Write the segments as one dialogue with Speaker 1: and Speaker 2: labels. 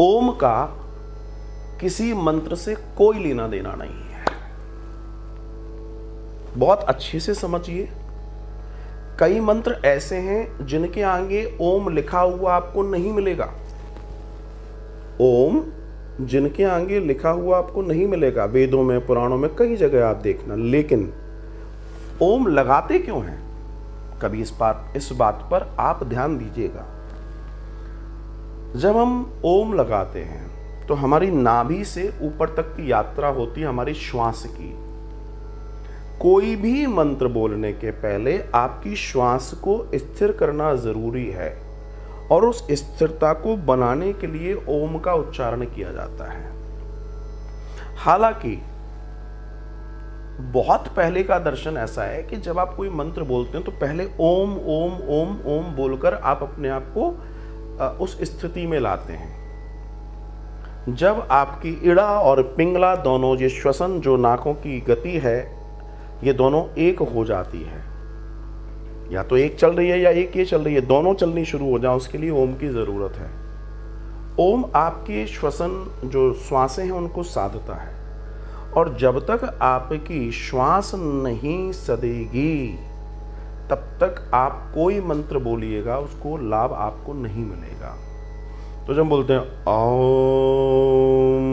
Speaker 1: ओम का किसी मंत्र से कोई लेना देना नहीं है। बहुत अच्छे से समझिए। कई मंत्र ऐसे हैं जिनके आगे ओम लिखा हुआ आपको नहीं मिलेगा। ओम जिनके आगे लिखा हुआ आपको नहीं मिलेगा, वेदों में, पुराणों में, कई जगह आप देखना। लेकिन ओम लगाते क्यों हैं? कभी इस बात पर आप ध्यान दीजिएगा। जब हम ओम लगाते हैं तो हमारी नाभि से ऊपर तक की यात्रा होती है हमारी श्वास की। कोई भी मंत्र बोलने के पहले आपकी श्वास को स्थिर करना जरूरी है और उस स्थिरता को बनाने के लिए ओम का उच्चारण किया जाता है। हालांकि बहुत पहले का दर्शन ऐसा है कि जब आप कोई मंत्र बोलते हैं तो पहले ओम ओम ओम ओम बोलकर आप अपने आप को उस स्थिति में लाते हैं। जब आपकी इड़ा और पिंगला दोनों, ये श्वसन जो नाकों की गति है, ये दोनों एक हो जाती है। या तो एक चल रही है या एक ये चल रही है, दोनों चलनी शुरू हो जाए, उसके लिए ओम की जरूरत है। ओम आपके श्वसन जो श्वासें हैं उनको साधता है और जब तक आपकी श्वास नहीं सदेगी तब तक आप कोई मंत्र बोलिएगा उसको लाभ आपको नहीं मिलेगा। तो जब बोलते हैं ओम,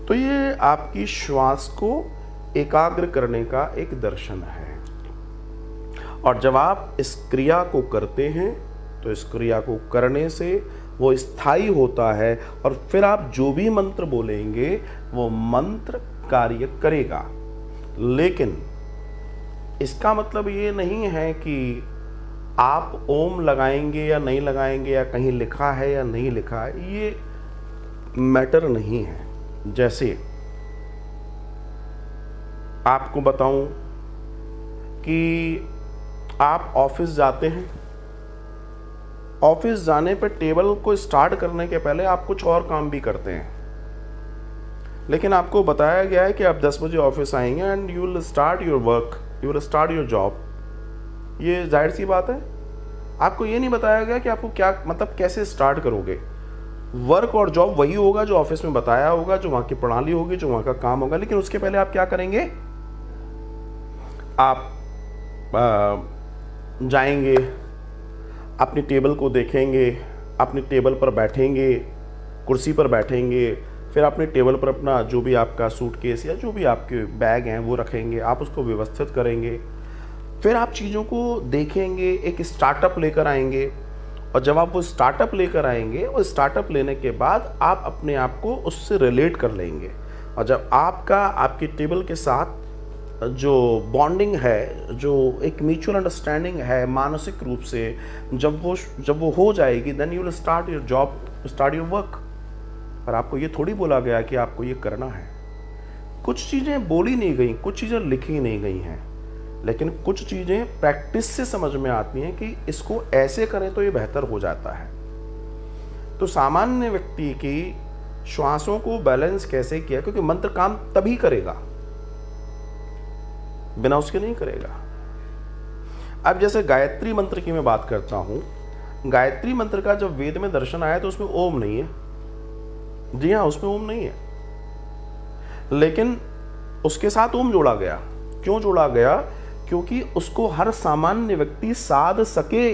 Speaker 1: तो ये आपकी श्वास को एकाग्र करने का एक दर्शन है। और जब आप इस क्रिया को करते हैं तो इस क्रिया को करने से वो स्थायी होता है और फिर आप जो भी मंत्र बोलेंगे वो मंत्र कार्य करेगा। लेकिन इसका मतलब ये नहीं है कि आप ओम लगाएंगे या नहीं लगाएंगे या कहीं लिखा है या नहीं लिखा है, ये मैटर नहीं है। जैसे आपको बताऊं कि आप ऑफिस जाते हैं, ऑफिस जाने पर टेबल को स्टार्ट करने के पहले आप कुछ और काम भी करते हैं, लेकिन आपको बताया गया है कि आप 10 बजे ऑफिस आएंगे and you will start your work, you will start your job. ये जाहिर सी बात है। आपको ये नहीं बताया गया कि आपको क्या मतलब कैसे स्टार्ट करोगे। वर्क और जॉब वही होगा जो ऑफिस में बताया होगा, जो वहाँ की प्रणाली होगी, जो वहाँ का काम होगा। लेकिन उसके पहले आप क्या करेंगे? आप जाएंगे, अपनी टेबल को देखेंगे, अपनी टेबल पर बैठेंगे, कुर्सी पर बैठेंगे, फिर अपने टेबल पर अपना जो भी आपका सूटकेस या जो भी आपके बैग हैं वो रखेंगे, आप उसको व्यवस्थित करेंगे। फिर आप चीज़ों को देखेंगे, एक स्टार्टअप लेकर आएंगे और जब आप वो स्टार्टअप लेकर आएंगे, वो स्टार्टअप लेने के बाद आप अपने आप को उससे रिलेट कर लेंगे। और जब आपका आपकी टेबल के साथ जो बॉन्डिंग है, जो एक म्यूचुअल अंडरस्टैंडिंग है मानसिक रूप से, जब वो हो जाएगी, then you will start your job, start your work. पर आपको ये थोड़ी बोला गया कि आपको ये करना है। कुछ चीज़ें बोली नहीं गई, कुछ चीज़ें लिखी नहीं गई हैं, लेकिन कुछ चीज़ें प्रैक्टिस से समझ में आती हैं कि इसको ऐसे करें तो ये बेहतर हो जाता है। तो सामान्य व्यक्ति की श्वासों को बैलेंस कैसे किया, क्योंकि मंत्र काम तभी करेगा, बिना उसके नहीं करेगा। अब जैसे गायत्री मंत्र की मैं बात करता हूं, गायत्री मंत्र का जब वेद में दर्शन आया तो उसमें ओम नहीं है। जी हाँ, उसमें ओम नहीं है, लेकिन उसके साथ ओम जोड़ा गया। क्यों जोड़ा गया? क्योंकि उसको हर सामान्य व्यक्ति साध सके,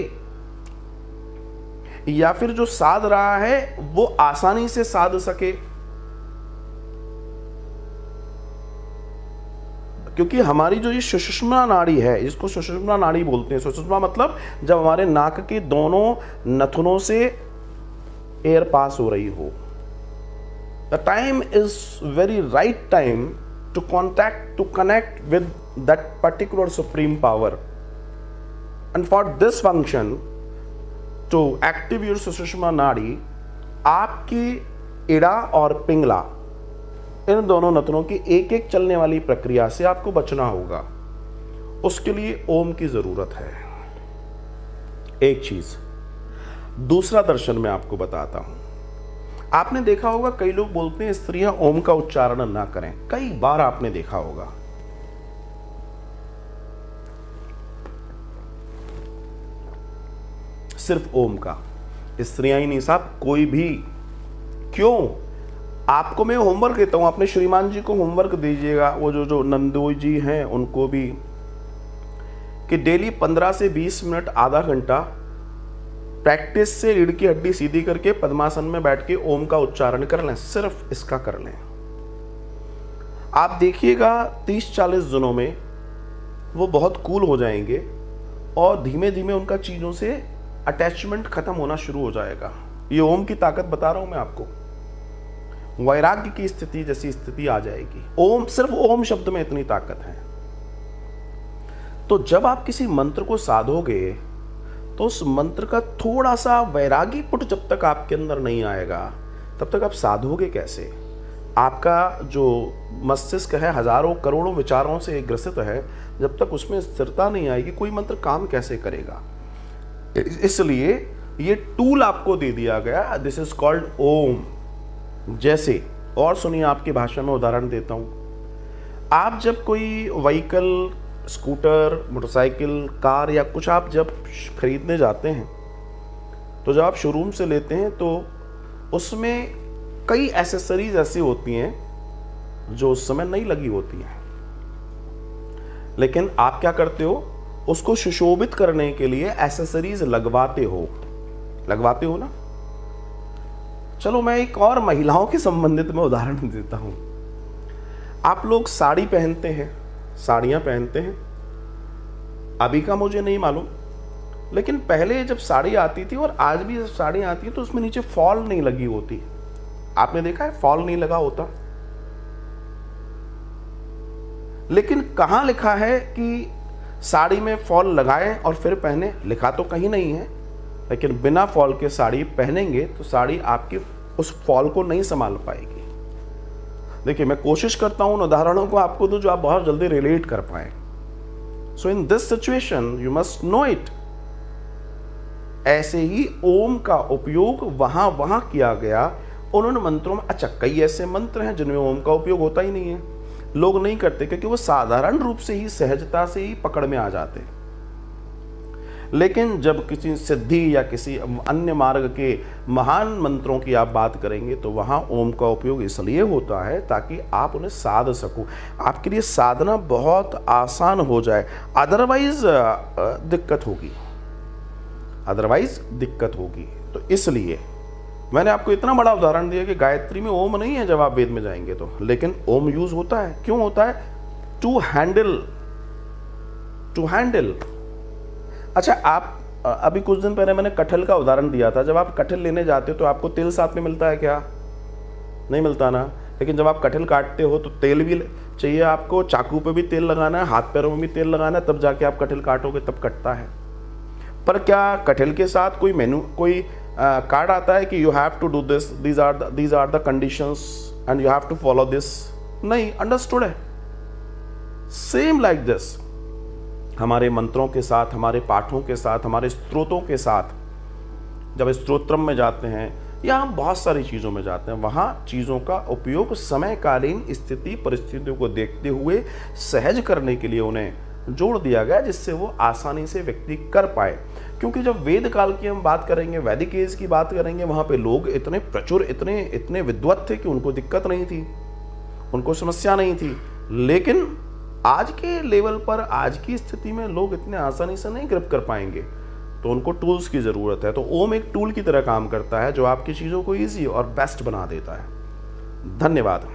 Speaker 1: या फिर जो साध रहा है वो आसानी से साध सके। क्योंकि हमारी जो ये सुषुम्ना नाड़ी है, इसको सुषुम्ना नाड़ी बोलते हैं। सुषुम्ना मतलब जब हमारे नाक के दोनों नथुनों से एयर पास हो रही हो। The time is very right time to connect with that particular supreme power, and for this function to active your Sushumna nadi, आपकी इड़ा और पिंगला, इन दोनों नथनों की एक एक चलने वाली प्रक्रिया से आपको बचना होगा। उसके लिए ओम की जरूरत है। एक चीज। दूसरा दर्शन मैं आपको बताता हूं। आपने देखा होगा कई लोग बोलते हैं स्त्रियां ओम का उच्चारण ना करें। कई बार आपने देखा होगा। सिर्फ ओम का, स्त्रियां ही नहीं साहब, कोई भी। क्यों? आपको मैं होमवर्क देता हूं, अपने श्रीमान जी को होमवर्क दीजिएगा, वो जो नंदोई जी हैं उनको भी, कि डेली 15 से 20 मिनट, आधा घंटा प्रैक्टिस से रीढ़ की हड्डी सीधी करके पद्मासन में बैठ के ओम का उच्चारण कर लें, सिर्फ इसका कर लें। आप देखिएगा 30-40 दिनों में वो बहुत कूल हो जाएंगे और धीमे धीमे उनका चीज़ों से अटैचमेंट खत्म होना शुरू हो जाएगा। ये ओम की ताकत बता रहा हूं मैं आपको, वैराग्य की स्थिति जैसी स्थिति आ जाएगी। ओम, सिर्फ ओम शब्द में इतनी ताकत है। तो जब आप किसी मंत्र को साधोगे तो उस मंत्र का थोड़ा सा वैरागी पुट जब तक आपके अंदर नहीं आएगा तब तक आप साधोगे कैसे? आपका जो मस्तिष्क है हजारों करोड़ों विचारों से ग्रसित है, जब तक उसमें स्थिरता नहीं आएगी कोई मंत्र काम कैसे करेगा? इसलिए ये टूल आपको दे दिया गया, दिस इज कॉल्ड ओम। जैसे और सुनिए, आपकी भाषा में उदाहरण देता हूं। आप जब कोई व्हीकल, स्कूटर, मोटरसाइकिल, कार या कुछ आप जब खरीदने जाते हैं तो जब आप शोरूम से लेते हैं तो उसमें कई एसेसरीज ऐसी होती हैं जो उस समय नहीं लगी होती हैं, लेकिन आप क्या करते हो, उसको सुशोभित करने के लिए एसेसरीज लगवाते हो ना। चलो मैं एक और महिलाओं के संबंधित में उदाहरण देता हूं। आप लोग साड़ी पहनते हैं, साड़ियां पहनते हैं, अभी का मुझे नहीं मालूम, लेकिन पहले जब साड़ी आती थी और आज भी जब साड़ी आती है तो उसमें नीचे फॉल नहीं लगी होती। आपने देखा है फॉल नहीं लगा होता? लेकिन कहां लिखा है कि साड़ी में फॉल लगाएं और फिर पहने? लिखा तो कहीं नहीं है, लेकिन बिना फॉल के साड़ी पहनेंगे तो साड़ी आपकी उस फॉल को नहीं संभाल पाएगी। देखिए, मैं कोशिश करता हूं उन उदाहरणों को आपको दूं जो आप बहुत जल्दी रिलेट कर पाए। So in this situation you must know it. ऐसे ही ओम का उपयोग वहां किया गया उन्होंने मंत्रों में। अच्छा, कई ऐसे मंत्र हैं जिनमें ओम का उपयोग होता ही नहीं है, लोग नहीं करते क्योंकि वो साधारण रूप से ही, सहजता से ही पकड़ में आ जाते। लेकिन जब किसी सिद्धि या किसी अन्य मार्ग के महान मंत्रों की आप बात करेंगे तो वहां ओम का उपयोग इसलिए होता है ताकि आप उन्हें साध सको, आपके लिए साधना बहुत आसान हो जाए। अदरवाइज दिक्कत होगी। तो इसलिए मैंने आपको इतना बड़ा उदाहरण दिया कि गायत्री में ओम नहीं है जब आप वेद में जाएंगे तो, लेकिन ओम यूज होता है। क्यों होता है? To handle. अच्छा, आप अभी कुछ दिन पहले मैंने कटहल का उदाहरण दिया था। जब आप कटहल लेने जाते हो तो आपको तेल साथ में मिलता है क्या? नहीं मिलता ना। लेकिन जब आप कटहल काटते हो तो तेल भी चाहिए आपको, चाकू पे भी तेल लगाना है, हाथ पैरों में भी तेल लगाना है, तब जाके आप कटहल काटोगे, तब कटता है। पर क्या कटहल के साथ कोई कार्ड आता है कि you have to do this, these are the conditions and you have to follow this? नहीं, अंडरस्टूड है। सेम लाइक दिस, हमारे मंत्रों के साथ, हमारे पाठों के साथ, हमारे स्तोत्रों के साथ, जब स्तोत्रम में जाते हैं या हम बहुत सारी चीज़ों में जाते हैं, वहाँ चीज़ों का उपयोग समयकालीन स्थिति परिस्थितियों को देखते हुए सहज करने के लिए उन्हें जोड़ दिया गया, जिससे वो आसानी से व्यक्ति कर पाए। क्योंकि जब वेद काल की हम बात करेंगे, वैदिक एज की बात करेंगे, वहाँ पे लोग इतने प्रचुर, इतने विद्वत थे कि उनको दिक्कत नहीं थी, उनको समस्या नहीं थी। लेकिन आज के लेवल पर, आज की स्थिति में लोग इतने आसानी से नहीं ग्रिप कर पाएंगे, तो उनको टूल्स की ज़रूरत है। तो ओम एक टूल की तरह काम करता है जो आपकी चीज़ों को ईजी और बेस्ट बना देता है। धन्यवाद।